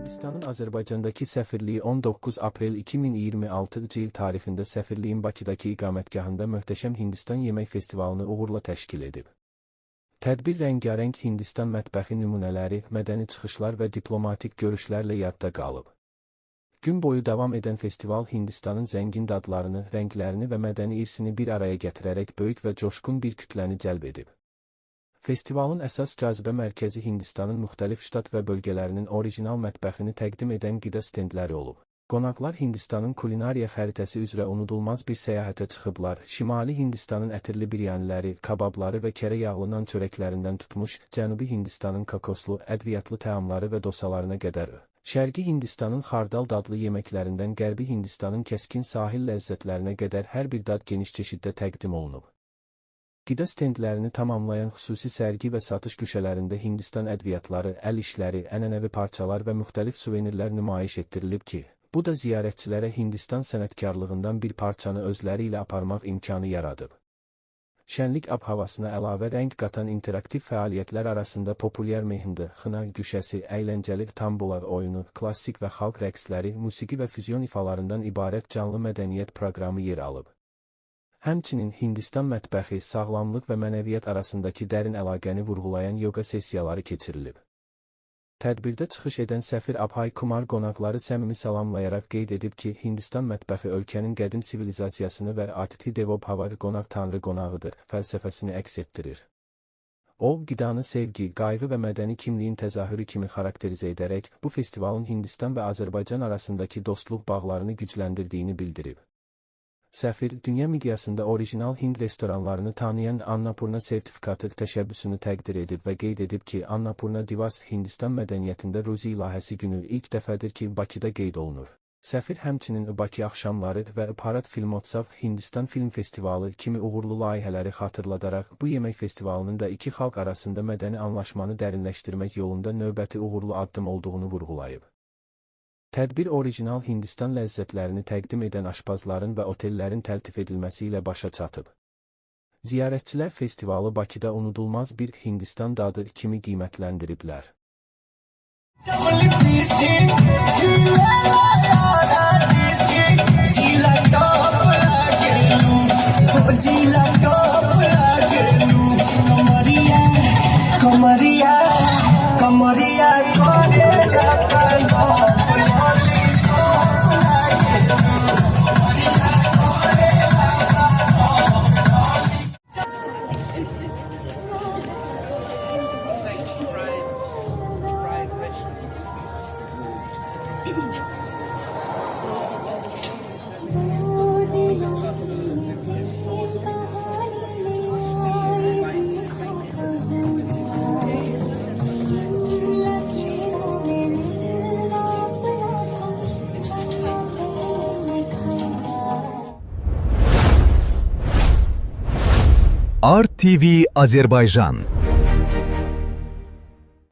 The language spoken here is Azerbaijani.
Hindistanın Azərbaycandakı səfirliyi 19 aprel 2026 il tarixində səfirliyin Bakıdakı iqamətgahında möhtəşəm Hindistan yemək festivalını uğurla təşkil edib. Tədbir rəngarəng Hindistan mətbəxi nümunələri, mədəni çıxışlar və diplomatik görüşlərlə yadda qalıb. Gün boyu davam edən festival Hindistanın zəngin dadlarını, rənglərini və mədəni irsini bir araya gətirərək böyük və coşqun bir kütləni cəlb edib. Festivalın əsas cazibə mərkəzi Hindistanın müxtəlif ştat və bölgələrinin orijinal mətbəxini təqdim edən qida stendləri olub. Qonaqlar Hindistanın kulinariya xəritəsi üzrə unudulmaz bir səyahətə çıxıblar. Şimali Hindistanın ətirli biryaniləri, kababları və kərə yağlı nan çörəklərindən tutmuş, Cənubi Hindistanın kokoslu, ədviyyatlı təamları və dosalarına qədər, Şərqi Hindistanın xardal dadlı yeməklərindən Qərbi Hindistanın kəskin sahil ləzzətlərinə qədər hər bir dad geniş çeşiddə təqdim olunub. Qida stendlərini tamamlayan xüsusi sərgi və satış güşələrində Hindistan ədviyyatları, əl işləri, ənənəvi parçalar və müxtəlif suvenirlər nümayiş etdirilib ki, bu da ziyarətçilərə Hindistan sənətkarlığından bir parçanı özləri ilə aparmaq imkanı yaradıb. Şənlik ab-havasına əlavə rəng qatan interaktiv fəaliyyətlər arasında populyar mehinді, xına güşəsi, əyləncəli tambola oyunu, klassik və xalq rəqsləri, musiqi və füzyon ifalarından ibarət canlı mədəniyyət proqramı yer alıb. Həmçinin Hindistan mətbəxi, sağlamlıq və mənəviyyat arasındakı dərin əlaqəni vurğulayan yoga sessiyaları keçirilib. Tədbirdə çıxış edən səfir Abhay Kumar qonaqları səmimi salamlayaraq qeyd edib ki, Hindistan mətbəxi ölkənin qədim sivilizasiyasını və Atithi Devo Bhava qonaq tanrı qonağıdır fəlsəfəsini əks etdirir. O, qidanı sevgi, qayğı və mədəni kimliyin təzahürü kimi xarakterizə edərək, bu festivalın Hindistan və Azərbaycan arasındakı dostluq bağlarını gücləndirdiyini bildirib. Səfir, dünya miqyasında orijinal Hind restoranlarını tanıyan Annapurna sertifikatı təşəbbüsünü təqdir edib və qeyd edib ki, Annapurna Divas Hindistan mədəniyyətində Ruzi ilahəsi günü ilk dəfədir ki, Bakıda qeyd olunur. Səfir həmçinin Bakı axşamları və Bharat Filmotsav Hindistan Film Festivalı kimi uğurlu layihələri xatırladaraq, bu yemək festivalının da iki xalq arasında mədəni anlaşmanı dərinləşdirmək yolunda növbəti uğurlu addım olduğunu vurğulayıb. Tədbir orijinal Hindistan ləzzətlərini təqdim edən aşpazların və otellərin təltif edilməsi ilə başa çatıb. Ziyarətçilər festivalı Bakıda unudulmaz bir Hindistan dadı kimi qiymətləndiriblər. RTV Azərbaycan